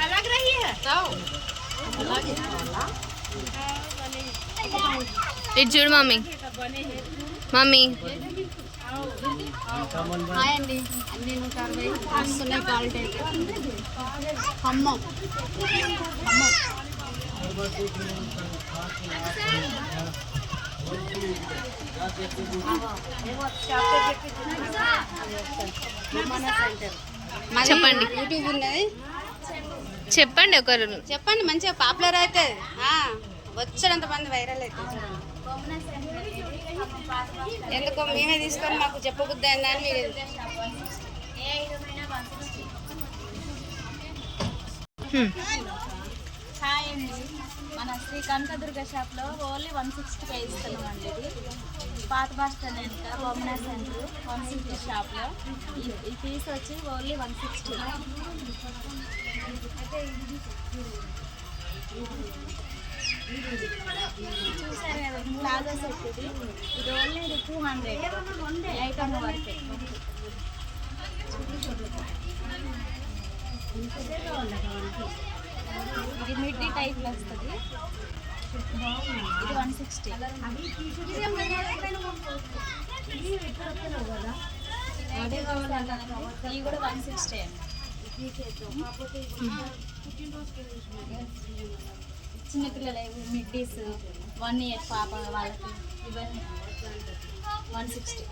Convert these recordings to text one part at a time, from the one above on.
अलग रही है ఇటు చూడు మమ్మీ. మమ్మీ హాయ్ అండి, అన్ని 160 వస్తున్నాయి క్వాలిటీ అయితే. ఖమ్మం చెప్పండి. యూట్యూబ్ ఉన్నది, చెప్పండి ఒకరు. చెప్పండి. మంచిగా పాపులర్ అవుతుంది, వచ్చేంత మంది వైరల్ అవుతుంది. ఎందుకో మేమే తీసుకొని మాకు చెప్పబుద్ది అయిందని మీరు హాయ్ అండి. మన శ్రీ కనకదుర్గ షాప్లో ఓన్లీ 160 ఇస్తున్నామండి. ఇది పాత బస్ స్టాండ్ వెనుక బొమ్మనా సెంటర్ 160 షాప్లో ఈ పీస్ వచ్చి ఓన్లీ 160. చూసారు కదా ప్లాజా సెట్ ఇది ఓన్లీ 200 ఐటమ్ వరకే. ఇది మిడ్డీ టైప్లో వస్తుంది, ఇది 160. ఇవి కూడా 160 అండి. చిన్నపిల్లలు మిడ్డీస్ 1 year పాప వాళ్ళకి ఇవన్నీ 160.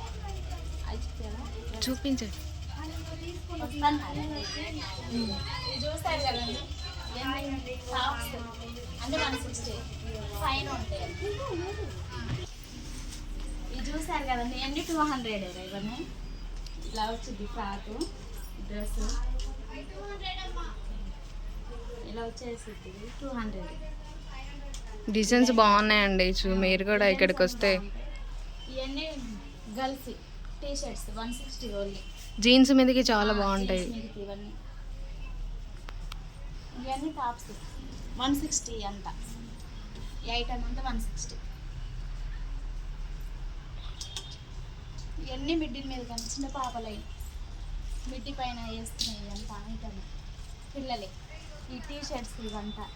చూపించండి. చూసారు కదండి టాప్స్ అంటే 160 ఫైన్ ఉంటాయి. ఇది చూసారు కదండి అన్ని 200 ఇవన్నీ. ఇలా వచ్చింది ఫ్రాక్ డ్రెస్ ఇలా వచ్చేసింది 200. డిజైన్స్ బాగున్నాయండి. మీరు కూడా ఇక్కడికి వస్తే. ఇవన్నీ girls T shirts 160 only. Jeans మీదకి చాలా బాగుంటాయి. ఇవన్నీ ఇవన్నీ టాప్స్ 160 అంతా. ఈ ఐటమ్ అంతా 160. ఇవన్నీ మిడ్డీ మీద కానీ చిన్న పాపలై మిడ్డీ పైన వేస్తున్నాయి అంత ఐటమ్ పిల్లలే. ఈ టీ షర్ట్స్ ఇవంతా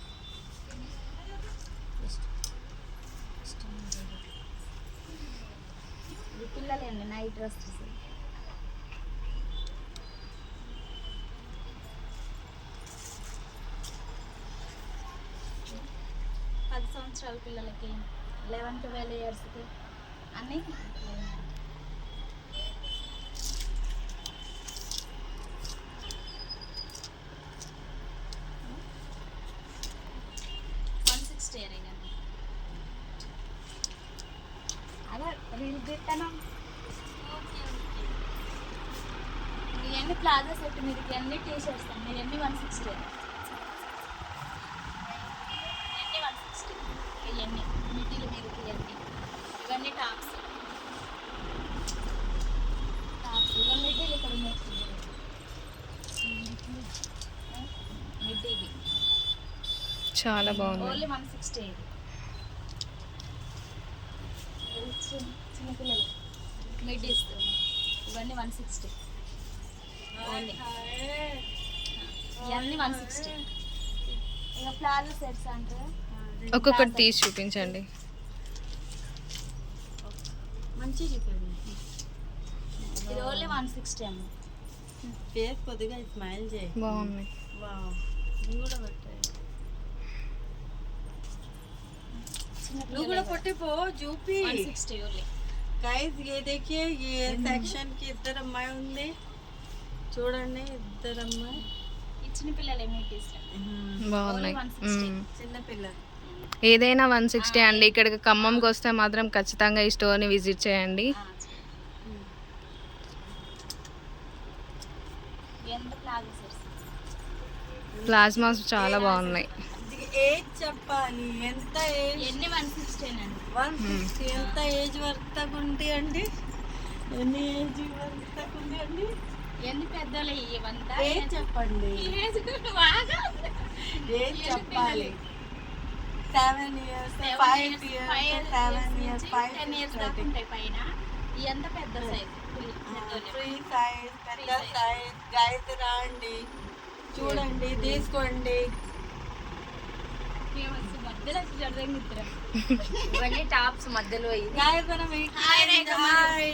ఇది పిల్లలే అండి నైట్ డ్రెస్సెస్. సంవత్సరాల పిల్లలకి 11-12 ఇయర్స్కి అన్నీ 160 అదే రీల్ పెట్టాను. ఇవన్నీ ప్లాజా సెట్ మీదకి అన్ని టీ షర్ట్స్ అండి. ఇవన్నీ 160. ఇవన్నీ మిడ్డీల మీదకి ఇవన్నీ టాప్స్ ఇవన్నీ మిడ్డీలు ఇక్కడ మిడ్డీవి చాలా బాగుంది. ఓన్లీ 160. చిన్నపిల్లలు మిడ్డీస్ ఇవన్నీ 160 ఓన్లీ. ఇవన్నీ 160. ఇంకా ప్లాజో సెట్స్ అంటే ఒక్కొక్కటి తీసి చూపించండి. మంచి చూపండి. ఇది ఓన్లీ 160 అమ్మ. ఫేస్ కొద్దిగా స్మైల్ చేయి. బాగున్నాయి. కూడా పెట్టాయి. पो చూపి 160 ఓన్లీ. गाइस ये देखिए ये सेक्शन की इधर अम्माई ఉంది చూడండి. ఇద్దరు అమ్మాయి చిన్న పిల్లలు మిడ్డీస్ బాగున్నాయి. చిన్న పిల్లలు ఏదైనా 160 అండి. ఇక్కడికి ఖమ్మంకి వస్తే మాత్రం ఖచ్చితంగా ఈ స్టోర్ని విజిట్ చేయండి. ప్లాస్మాస్ చాలా బాగున్నాయి. ఏజ్ చెప్పాలి. ఎంత ఏజ్? ఎన్ని 160 అండి. 160 ఎంత ఏజ్ వరకు తగ్గ ఉంటాయండి? ఎన్ని ఏజ్ వరకు తగ్గ ఉంటాయండి? ఎన్ని పెద్దలు ఇవంతా ఏజ్ చెప్పండి. ఏజ్ చెప్పాలి. 7 years 5 years 7 years 5 10 years దాకా ఉంటాయి పైన. ఈ ఎంత పెద్ద సైజ్ ఫ్రీ సైజ్, పెద్ద సైజ్. గైస్ రండి, చూడండి, తీసుకోండి. మధ్యలో జరగనిద్దరు ఇవన్నీ టాప్స్ మధ్యలో గైస్ మనం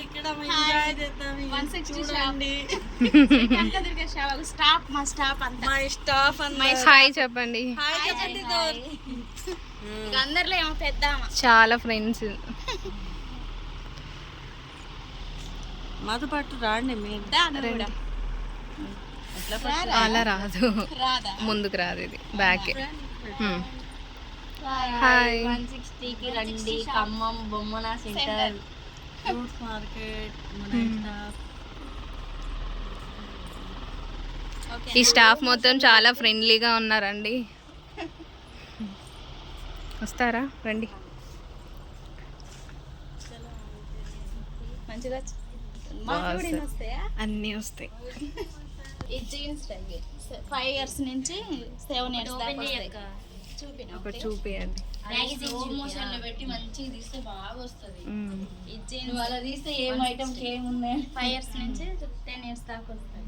ఇక్కడ ఎంజాయ్ చేద్దాం. 160 చూడండి కనకదుర్గ షాప్ స్టాప్ మా స్టాప్ అంతా మై స్టాఫ్ అన్న హాయ్ చెప్పండి. హాయ్ చెప్పండి దోర్. ఇక అందరిలో ఏమో పెద్ద ఆమె. చాలా ఫ్రెండ్స్. మాతో పాటు రాండి మీరు. దా నువ్వు కూడా. అలా రాదు, రాదా ముందుకు రాదు, ఇది బ్యాక్. హాయ్ 160కి రండి. Khammam Bommana centre fruits market మన స్టాఫ్. ఈ స్టాఫ్ మొత్తం చాలా ఫ్రెండ్లీగా ఉన్నారండి. వస్తారా రండి. మంచిగా మాకు కూడా ఇన్ని వస్తాయా? అన్నీ వస్తాయి. ఈ జీన్స్ 5 ఇయర్స్ నుంచి 7 ఇయర్స్ దాకా వస్తాయి. చూపిన ఒకటి చూపియండి. మోషన్ లో పెట్టి మంచిగా తీస్తే బాగా వస్తుంది. ఈ జీన్స్ అలా తీస్తే ఏం ఐటమ్స్ ఏమున్నాయి 5 ఇయర్స్ నుంచి 10 ఇయర్స్ దాకా వస్తాయి.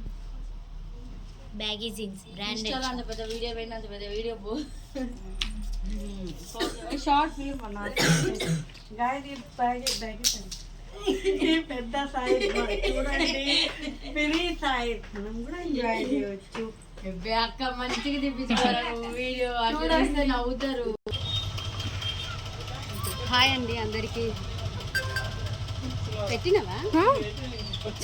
బ్యాగీ జీన్స్ బ్రాండెడ్ అంత పెద్ద వీడియో పోయిన అంత పెద్ద వీడియో షార్ట్ ఫిల్మ్ అన్నారు. గైస్ ఈ బ్యాగ్ పెద్ద సైజ్ చూడండి, ఫ్రీ సైజ్. మనం కూడా ఎంజాయ్ చేయవచ్చు. అక్క మంచిగా తెప్పించుకోవాలి వీడియో అట్లా నవ్వుతారు. హాయ్ అండి అందరికి పెట్టినవా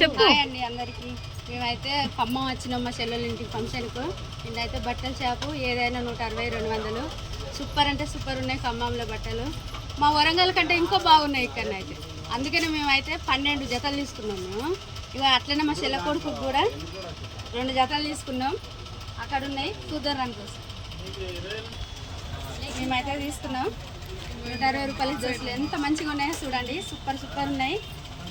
చెప్పు. హాయ్ అండి అందరికి. మేమైతే ఖమ్మం వచ్చినాం మా చెల్లెల ఇంటికి ఫంక్షన్కు. ఇదైతే బట్టల షాపు, ఏదైనా 160-200. సూపర్ అంటే సూపర్ ఉన్నాయి ఖమ్మంలో బట్టలు. మా వరంగల్ కంటే ఇంకో బాగున్నాయి ఇక్కడనైతే. అందుకని మేమైతే 12 జతలు తీసుకున్నాం మేము. ఇక అట్లనే మా చెల్ల కొడుకు కూడా 2 జతలు తీసుకున్నాం. అక్కడ ఉన్నాయి చూద్దాం రండి కోసం. మేమైతే తీసుకున్నాం 160 రూపాయల డ్రెస్సులు. ఎంత మంచిగా ఉన్నాయో చూడండి, సూపర్ సూపర్ ఉన్నాయి.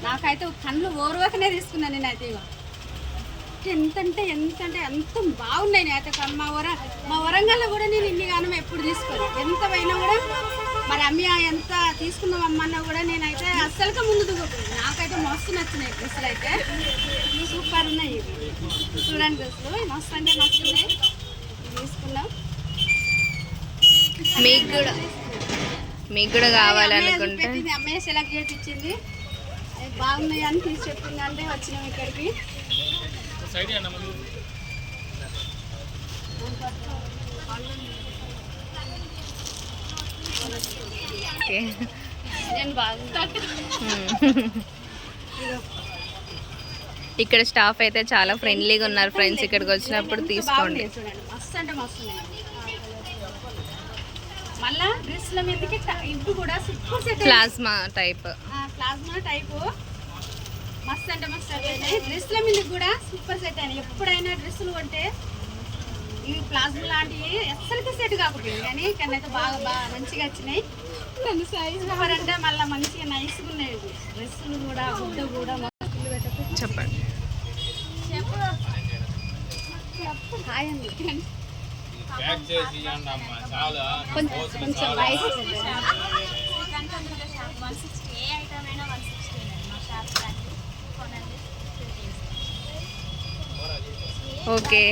నాకైతే కళ్ళు ఓర్వకనే తీసుకున్నాను నేనైతే. ఇక ఎంతంటే అంత బాగున్నాయి. నేనైతే మా వరంగల్లో కూడా నేను ఇన్ని గానం ఎప్పుడు తీసుకోను. ఎంత పోయినా కూడా మరి అమ్మ ఎంత తీసుకున్నాం అమ్మన్నా కూడా నేనైతే అస్సలుగా ముందు దిగకపోయింది. నాకైతే మస్తు నచ్చినాయి డ్రెస్సులు అయితే. సూపర్ ఉన్నాయి ఇవి చూడండి డ్రెస్సులు, మస్తు అంటే మస్తు ఉన్నాయి. తీసుకున్నాం. మీకు కూడా కావాలనుకుంటే అమ్మాయి సెలెక్ట్ చేసి ఇచ్చింది. అవి బాగున్నాయి అని తీసి చెప్పింది అంటే వచ్చినాం ఇక్కడికి. ఓకే. నేను బాగుంది. ఇక్కడ స్టాఫ్ అయితే చాలా ఫ్రెండ్లీగా ఉన్నారు ఫ్రెండ్స్. ఇక్కడికి వచ్చినప్పుడు తీసుకోండి. చూడండి మస్తు అంటే మస్తు ఉన్నాయి. మళ్ళా డ్రెస్ల మీదకి ఇవి కూడా సూపర్ సెట్. ప్లాస్మా టైప్ మస్తు అంటే మస్తు సెట్ అయినాయి. డ్రెస్ల మీద కూడా సూపర్ సెట్ అయినాయి. ఎప్పుడైనా డ్రెస్సులు కొంటే ఇవి ప్లాస్మా లాంటివి అస్సలకి సెట్ కాకపోయింది, కానీ ఇక్కడైతే బాగా మంచిగా వచ్చినాయి. సూపర్ అంటే మళ్ళీ మంచిగా నైస్గా ఉన్నాయి డ్రెస్సులు కూడా, గుడ్డ కూడా. చెప్పండి. హాయ్ అండి. కొంచెం వయసు 160 ఏ ఐటమ్ అయినా 160 మా షాప్ కొనండి. ఓకే.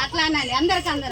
అట్లా అనాలి అందరికి.